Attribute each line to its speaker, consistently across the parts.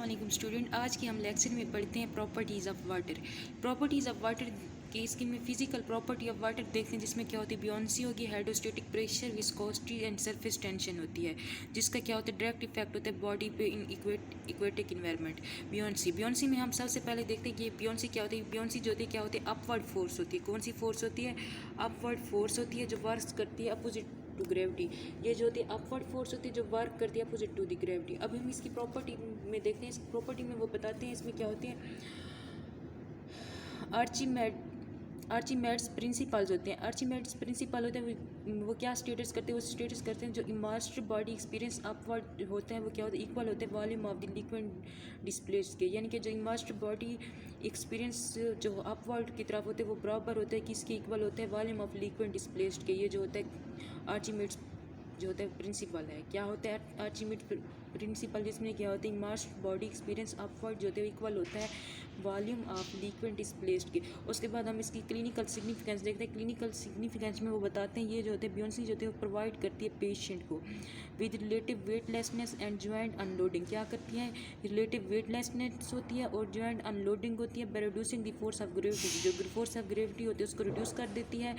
Speaker 1: वालेकुम स्टूडेंट। आज के हम लेक्चर में पढ़ते हैं properties of water. Properties of water के इसकी में फिजिकल प्रॉपर्टी ऑफ वाटर देखते हैं, जिसमें क्या होती है बियोंसी होगी, hydrostatic pressure, viscosity and surface tension होती है, जिसका क्या होता है डायरेक्ट इफेक्ट होता है बॉडी पे इन इक्वेटिक इन्वायरमेंट। बियोंसी में हम सबसे पहले देखते हैं कि बियोंसी क्या होती है। बियोंसी जो होती है क्या होती है अपवर्ड फोर्स होती है। कौन सी फोर्स होती है? अपवर्ड फोर्स होती है, जो वर्क करती है अपोजिट टू ग्रेविटी। ये जो होती है अपवर्ड फोर्स होती है जो वर्क करती है अपोजिट टू द ग्रेविटी। अब हम इसकी प्रॉपर्टी में देखते हैं। इस प्रॉपर्टी में वो बताते हैं इसमें क्या होती है आर्चिमेड्स प्रिंसिपल्स होते हैं। आर्चिमेड्स प्रिंसिपल होते हैं वो क्या स्टेटस करते हैं? वो स्टेटस करते हैं जो इमर्स्ड बॉडी एक्सपीरियंस अपवर्ड होता है वो क्या होता है इक्वल होते हैं volume of the liquid displace के। यानी कि जो इमर्स्ड बॉडी एक्सपीरियंस जो अपवर्ड की तरफ होते हैं वो बराबर होते हैं किसके इक्वल होते हैं वॉल्यूम ऑफ लिक्विड डिस्प्लेस्ड के। ये जो होता है आर्चिमेड्स जो होता है प्रिंसिपल है। क्या होता है आर्चिमेड्स प्रिंसिपल? जिसमें क्या होता है इमर्स्ड बॉडी एक्सपीरियंस अपवर्ड जो होता है इक्वल होता है वॉल्यूम ऑफ लिक्विड डिस्प्लेस्ड के। उसके बाद हम इसकी क्लिनिकल सिग्निफिकेंस देखते हैं। क्लिनिकल सिग्निफिकेंस में वो बताते हैं ये जो होते हैं बियोंसी जो होते हैं वो प्रोवाइड करती है पेशेंट को with relative weightlessness and joint unloading. क्या करती है? रिलेटिव वेटलेसनेस होती है और जॉइंट अनलोडिंग होती है by reducing the force of gravity. जो फोर्स ऑफ ग्रेविटी होती है उसको रिड्यूस कर देती है।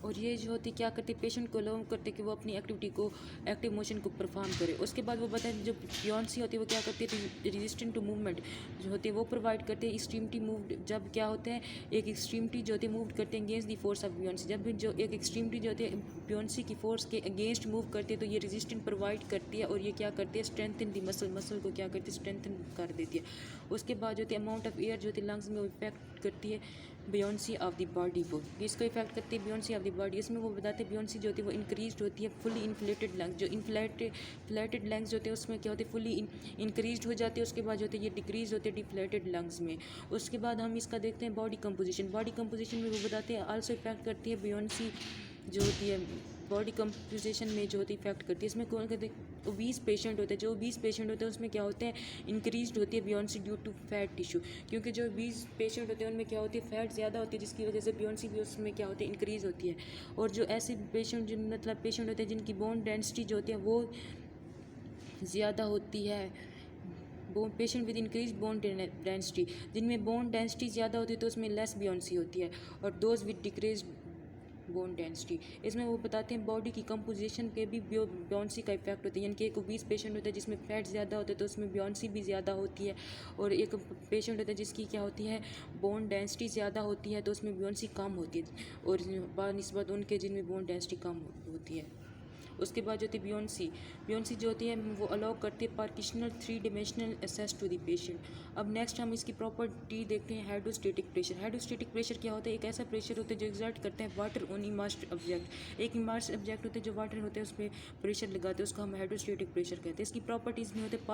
Speaker 1: और ये जो होती है क्या करती है पेशेंट को अलाउ करते कि वो अपनी एक्टिविटी को एक्टिव मोशन को परफॉर्म करे। उसके बाद वो बताते हैं जो बियोंसी होती है वो क्या करती है रेजिस्टेंट टू मूवमेंट जो होती है वो प्रोवाइड करते हैं। एक्सट्रीमिटी मूव जब क्या होता है एक एक्सट्रीमिटी जो होती है मूव करते हैं अगेंस्ट दी फोर्स ऑफ बियोंसी। जब भी जो एक एक्सट्रीमिटी जो होती है बियोंसी की फोर्स के अगेंस्ट मूव करती है तो ये रेजिस्टेंट प्रोवाइड करती है और ये क्या करती है स्ट्रेंथन दी मसल को क्या करती है स्ट्रेंथन कर देती है। उसके बाद जो होती है अमाउंट ऑफ एयर जो होती है लंग्स में इफेक्ट करती है बियोंसी ऑफ द बॉडी को। इसको इफेक्ट करती है बियोंसी ऑफ द बॉडी। इसमें वो बताते हैं बियोंसी जो होती है वो इंक्रीज होती है फुली इन्फ्लेटेड लंग्स। जो इन्फ्लेटेड लंग्स होते हैं उसमें क्या होती है फुली इंक्रीज हो जाती है। उसके बाद जो होती है ये डिक्रीज होती है डिफ्लेटेड लंग्स में। उसके बाद हम इसका देखते हैं बॉडी कंपोजिशन। बॉडी कंपोजिशन में वो बताते हैं आल्सो इफेक्ट करती है बियोंसी जो होती है बॉडी कंपोजिशन में जो होती है इफेक्ट करती है। इसमें कौन कहते हैं ओबीस पेशेंट होते हैं। जो ओबीस पेशेंट होते हैं उसमें क्या होते हैं इंक्रीज होती है बियोंसी ड्यू टू फैट टिश्यू। क्योंकि जो ओबीस पेशेंट होते हैं उनमें क्या होती है फैट ज़्यादा होती है जिसकी वजह से बियोंसी भी उसमें क्या होती है इंक्रीज होती है। और जो ऐसे पेशेंट जिन मतलब पेशेंट होते हैं जिनकी बोन डेंसिटी जो होती है वो ज़्यादा होती है patient with increase bone density जिनमें बोन डेंसिटी ज़्यादा होती है तो उसमें लेस बियोंसी होती है। और dose with decrease bone density इसमें वो बताते हैं बॉडी की कंपोजिशन पे भी बियोंसी का इफेक्ट होता है। यानी कि एक ओबीस पेशेंट होता है जिसमें फैट ज़्यादा होता है तो उसमें बियोंसी भी ज़्यादा होती है। और एक पेशेंट होता है जिसकी क्या होती है बोन डेंसिटी ज़्यादा होती है तो उसमें बियोंसी कम होती है और बानिस्बत उनके जिनमें बोन डेंसिटी कम होती है। उसके बाद जो होती है बियोंसी जो होती है वो अलाउ करती है partial 3 dimensional access to the patient. अब नेक्स्ट हम इसकी प्रॉपर्टी देखते हैं हाइड्रोस्टेटिक प्रेशर। हाइड्रोस्टेटिक प्रेशर क्या होता है? एक ऐसा प्रेशर होता है जो एक्सर्ट करता है वाटर ऑन इमर्स्ड ऑब्जेक्ट। एक इमर्स्ड ऑब्जेक्ट होता है जो वाटर होता है उस पर प्रेशर लगाते हैं उसको हम हाइड्रोस्टेटिक प्रेशर कहते हैं। इसकी प्रॉपर्टीज़ में होते हैं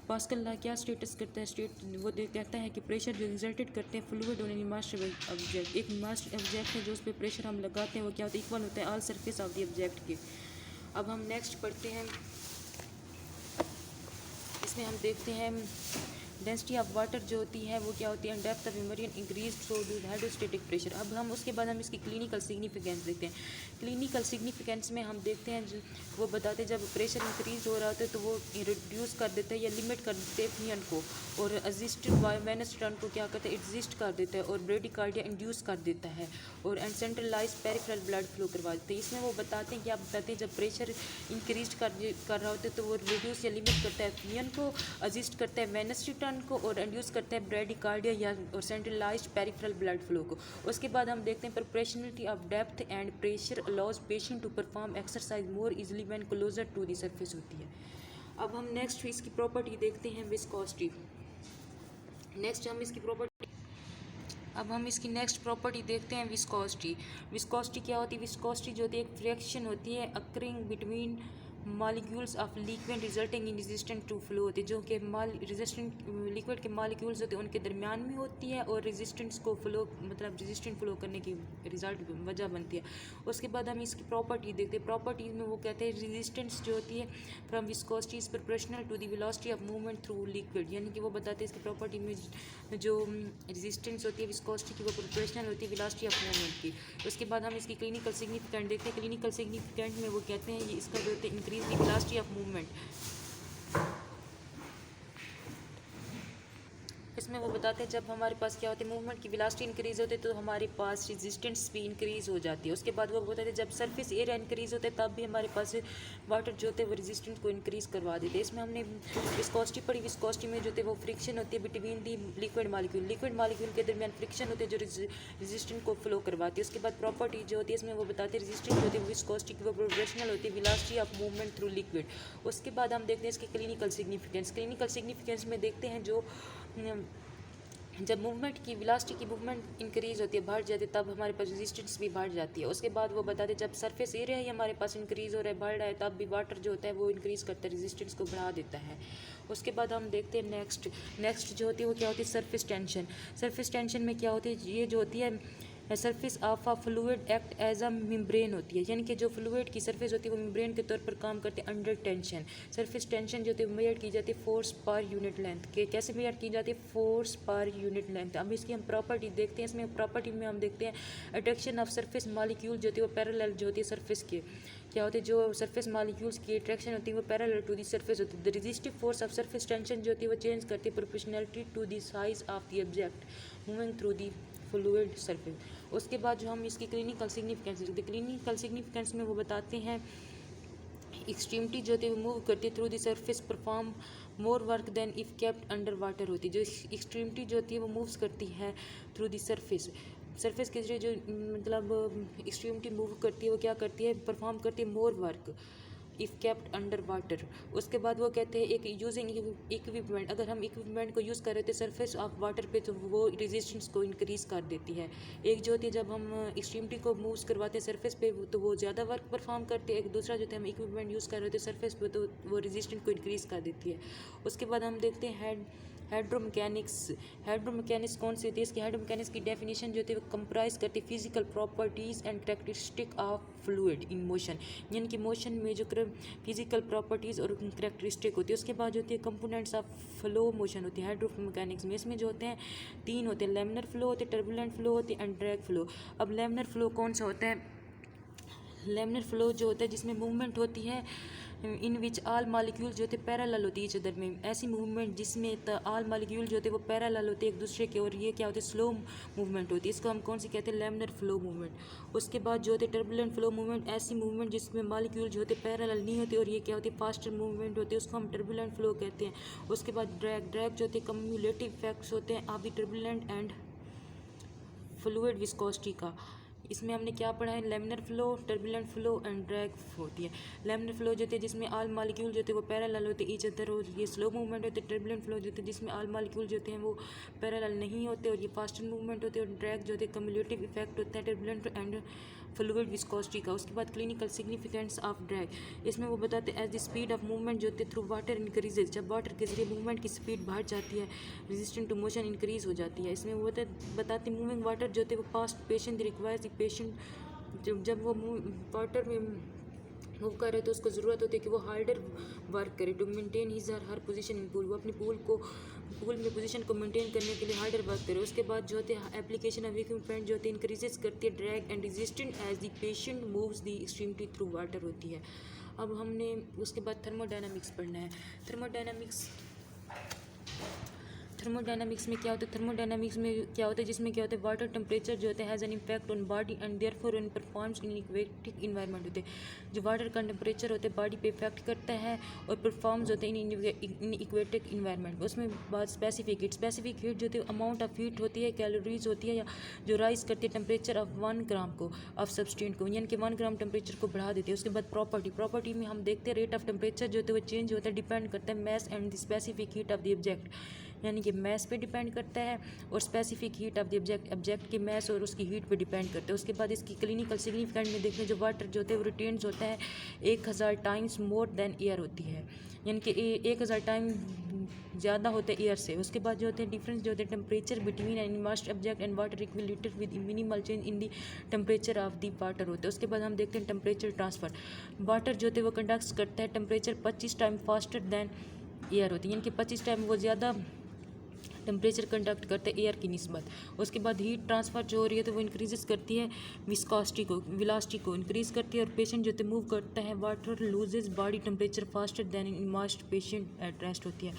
Speaker 1: पास्कल लॉ क्या स्टेटस करता है वो कहता है कि प्रेशर जो एक्सर्टेड करते हैं फ्लूइड ऑन इमर्स्ड ऑब्जेक्ट। एक इमर्स्ड ऑब्जेक्ट है जो उस पर प्रेशर हम लगाते हैं वो क्या होता है इक्वल होता है all surface of the object के। अब हम नेक्स्ट पढ़ते हैं। इसमें हम देखते हैं डेंसिटी ऑफ वाटर जो होती है वो क्या होती है depth of immersion increase through hydrostatic pressure. अब हम उसके बाद हम इसकी क्लिनिकल सिग्निफिकेंस देखते हैं। क्लिनिकल सिग्निफिकेंस में हम देखते हैं वो बताते हैं जब प्रेशर इंक्रीज हो रहा होता है तो वो रिड्यूस कर देता है या लिमिट कर देते हैं फियन को और एग्जिस्टेड वेनस टर्न को क्या करता है एग्जिस्ट कर देता है और ब्रेडिकार्डिया इंड्यूस कर देता है और सेंट्रलाइज पेरिफेरल ब्लड फ्लो करवा देते हैं। इसमें वो बताते हैं कि आप बताते हैं जब प्रेशर इंक्रीज कर रहा होता है तो वो रिड्यूस या लिमिट करता है फियन को, एग्जिस्ट करता है वेनस टर्न को और इंड्यूस करता है ब्रेडिकार्डिया या और सेंट्रलाइज्ड पेरिफेरल ब्लड फ्लो को। उसके बाद हम देखते हैं proportionality of depth and pressure allows patient to perform exercise more easily when closer to the surface होती है। अब हम नेक्स्ट इसकी प्रॉपर्टी देखते हैं विस्कोसिटी। अब हम इसकी नेक्स्ट प्रॉपर्टी देखते हैं विस्कोसिटी। विस्कोसिटी क्या होती है? विस्कोसिटी जो होती है एक फ्रिक्शन होती है occurring between molecules of liquid resulting in resistant to flow होती है। जो कि रेजिस्टेंट लिक्विड के मॉलिक्यूल्स होते हैं उनके दरमियान में होती है और रेजिस्टेंस को फ्लो मतलब रेजिस्टेंट फ्लो करने की रिजल्ट वजह बनती है। उसके बाद हम इसकी प्रॉपर्टी देखते हैं। प्रॉपर्टीज में वो कहते हैं रेजिस्टेंस जो होती है from viscosity is proportional to the velocity of movement through liquid. यानी कि वो बताते हैं इसकी प्रॉपर्टी में जो रेजिस्टेंस होती है विस्कोसिटी की वो प्रोपोर्शनल होती है वेलोसिटी ऑफ मूवमेंट की। उसके बाद हम इसकी क्लिनिकल सिग्निफिकेंट देखते हैं। क्लिनिकल सिग्निफिकेंट में वो कहते हैं ये इसका जो होता है increase the velocity of movement उसमें वो बताते हैं जब हमारे पास क्या होता है मूवमेंट की वेलोसिटी इंक्रीज होती है तो हमारे पास रेजिस्टेंस भी इंक्रीज हो जाती है। उसके बाद वो बताते हैं जब सरफेस एरिया इंक्रीज होता है तब भी हमारे पास वाटर जो होते हैं वो रेजिस्टेंस को इंक्रीज करवा देते हैं। इसमें हमने विस्कोसिटी पढ़ी, विस्कोसिटी में जो होते हैं वो फ्रिक्शन होती है बिटवीन दी लिक्विड मॉलिक्यूल के दरमियान फ्रिक्शन होते हैं जो रेजिस्टेंस को फ्लो करवाती है। उसके बाद प्रॉपर्टी जो होती है इसमें वो बताते हैं रेजिस्टेंस जो होती है विस्कोसिटी की वो प्रोपोर्शनल होती है velocity of movement through liquid. उसके बाद हम देखते हैं इसके क्लिनिकल सिग्निफिकेंस में देखते हैं जो जब मूवमेंट की वेलोसिटी की मूवमेंट इंक्रीज होती है बढ़ जाती है तब हमारे पास रेजिस्टेंस भी बढ़ जाती है। उसके बाद वो बताते हैं जब सरफेस एरिया ही हमारे पास इंक्रीज हो रहा है बढ़ रहा है तब भी वाटर जो होता है वो इंक्रीज करता है रेजिस्टेंस को बढ़ा देता है। उसके बाद हम देखते हैं नेक्स्ट जो होती है वो क्या होती है सरफेस टेंशन में क्या होती है ये जो होती है surface of a fluid act as a membrane होती है, यानी कि जो फ्लूइड की सरफेस होती है वो मेम्ब्रेन के तौर पर काम करते हैं अंडर टेंशन। सरफेस टेंशन जो होती है मेजर की जाती है फोर्स पर यूनिट लेंथ के कैसे मेजर की जाती है फोर्स पर यूनिट लेंथ। अब इसकी हम प्रॉपर्टी देखते हैं। इसमें प्रॉपर्टी में हम देखते हैं अट्रैक्शन ऑफ सरफेस मॉलिक्यूल जो होती है वो पैरेलल जो होती है सरफेस के क्या होते हैं जो सरफेस मॉलिक्यूल्स की अट्रैक्शन होती है वो पैरेलल टू द सरफेस होती है। The resistive force of surface tension जो होती है वो चेंज करती है proportionality to the size of the object moving through the fluid surface. उसके बाद जो हम इसकी क्लिनिकल सिग्निफिकेंस में वो बताते हैं एक्सट्रीमिटी जो होती है वो मूव करती है through the surface perform more work than if kept under water होती है। जो एक्सट्रीमिटी जो होती है वो मूव्स करती है थ्रू द सरफेस के जरिए जो मतलब एक्सट्रीमिटी मूव करती है वो क्या करती है परफॉर्म करती है more work if kept under water. उसके बाद वो कहते हैं एक यूजिंग इक्विपमेंट, अगर हम इक्विपमेंट को यूज़ कर रहे थे सरफेस ऑफ वाटर पे तो वो रेजिस्टेंस को इंक्रीज़ कर देती है। एक जो होती है जब हम एक्सट्रीमिटी को मूव करवाते हैं सरफेस पे तो वो ज़्यादा वर्क परफॉर्म करते हैं। एक दूसरा जो है हम इक्विपमेंट यूज़ कर रहे थे सरफेस पे तो वो रेजिस्टेंस को इंक्रीज़ कर देती है। उसके बाद हम देखते हैं हाइड्रोमैकेनिक्स कौन सी होती है। इसकी हाइड्रोमैकेनिक्स की डेफिनेशन जो होती है वो कंप्राइज करती है physical properties and characteristic of fluid in motion, यानी कि मोशन में जो फिजिकल प्रॉपर्टीज़ और कैरेक्टरिस्टिक होती है। उसके बाद जो होती है कंपोनेंट्स ऑफ फ्लो मोशन होती है हाइड्रोमैकेनिक्स में। इसमें जो होते हैं 3 होते हैं, लैमिनर फ्लो होते हैं, टर्बुलेंट फ्लो होती है एंड ड्रैग फ्लो। अब लैमिनर फ्लो कौन सा होता है, लैमिनर फ्लो जो होता है जिसमें मूवमेंट होती है इन विच आल मालिक्यूल जो होते हैं पैरेलल होती है ईच अदर में। ऐसी मूवमेंट जिसमें आल मालिक्यूल जो होते हैं वो पैरेलल होते हैं एक दूसरे के और ये क्या होती है स्लो मूवमेंट होती है। इसको हम कौन सी कहते हैं लैमिनर फ्लो मूवमेंट। उसके बाद जो होते हैं टर्बुलेंट फ्लो मूवमेंट, ऐसी मूवमेंट जिसमें मालिक्यूल जो होते हैं पैरेलल नहीं होते और ये क्या होती है फास्टर मूवमेंट होती है, उसको हम टर्बुलेंट फ्लो कहते हैं। उसके बाद ड्रैग जो होते हैं कम्युलेटिव इफेक्ट्स होते हैं of the turbulent and fluid viscosity का। इसमें हमने क्या पढ़ा है laminar flow, turbulent flow and drag होती है। लैमिनर फ्लो जो होती है जिसमें आल मालिक्यूल जो होते हैं वो पैरेलल होते हैं ईच अदर और ये स्लो मूवमेंट होते हैं। टर्बुलेंट फ्लो जो होते हैं जिसमें आल मालिक्यूल जो होते हैं वो पैरेलल नहीं होते और ये फास्टर मूवमेंट होते हैं। और ड्रैग जो होते हैं कम्युलेटिव इफेक्ट होता है टर्बुलेंट एंड फ्लूइड विस्कोसिटी का। उसके बाद क्लिनिकल सिग्निफिकेंस ऑफ ड्रैग, इसमें वो बताते हैं as the speed of movement जो होती है थ्रू वाटर इंक्रीजेज, जब वाटर के जरिए मूवमेंट की स्पीड बढ़ जाती है रेजिस्टेंट टू मोशन इंक्रीज हो जाती है। इसमें वो बताते हैं मूविंग वाटर जो होते हैं वो past patient requires the patient जब वो वाटर में मूव कर रहे तो उसको ज़रूरत होती है कि वो हार्डर वर्क करे टू मेंटेन हिज और हर पोजीशन इन पूल, वो अपनी पूल में पोजीशन को मेंटेन करने के लिए हार्डर वर्क करे। उसके बाद जो होते हैं एप्लीकेशन ऑफ इक्विपमेंट जो होती है इंक्रीजेस करती है drag and resistant as the patient moves the extremity through water होती है। अब हमने उसके बाद थर्मोडायनामिक्स पढ़ना है। थर्मोडायनामिक्स में क्या होता है, थर्मोडायनामिक्स में क्या होता है जिसमें क्या होता है वाटर टेम्परेचर जो होता है has an impact on body and therefore in performs in aquatic environment होते हैं। जो वाटर का टेम्परेचर होता है बॉडी पे इफेक्ट करता है और परफॉर्म्स होते हैं इन इक्वेटिक इन्वायरमेंट। उसमें बात स्पेसिफिक हीट जो होती है अमाउंट ऑफ हीट होती है, कैलोरीज होती है या जो राइज करती है टेम्परेचर ऑफ 1 ग्राम को ऑफ सब्सटेंट को, यानी कि 1 ग्राम टेम्परेचर को बढ़ा देती है। उसके बाद प्रॉपर्टी में हम देखते हैं रेट ऑफ टेम्परेचर जो होता है वो चेंज होता है डिपेंड करता है mass and the specific heat of the object, यानी कि मैस पे डिपेंड करता है और specific heat of the object के मैस और उसकी हीट पे डिपेंड करता है। उसके बाद इसकी क्लिनिकल सिग्निफिकेंट में देखते हैं जो वाटर जो होता है वो रिटेन्स होता है 1000 टाइम्स मोर देन एयर होती है, यानी कि 1000 टाइम ज़्यादा होते हैं एयर से। उसके बाद जो होते हैं डिफरेंस जो होते हैं temperature between an immersed object and water equilibrated with minimal change in the temperature of the water होते हैं। उसके बाद हम देखते हैं टेम्परेचर ट्रांसफ़र, वाटर जो होते हैं वो कंडक्ट करता है temperature 25 time faster than air होती है, यानी कि 25 टाइम वो ज़्यादा टेम्परेचर कंडक्ट करते हैं एयर की निस्बत। उसके बाद हीट ट्रांसफ़र जो हो रही है तो वो इंक्रीजेस करती है विस्कोसिटी को, वेलोसिटी को इंक्रीज़ करती है और पेशेंट जो मूव करता है water loses body temperature faster than in immersed patient at rest होती है।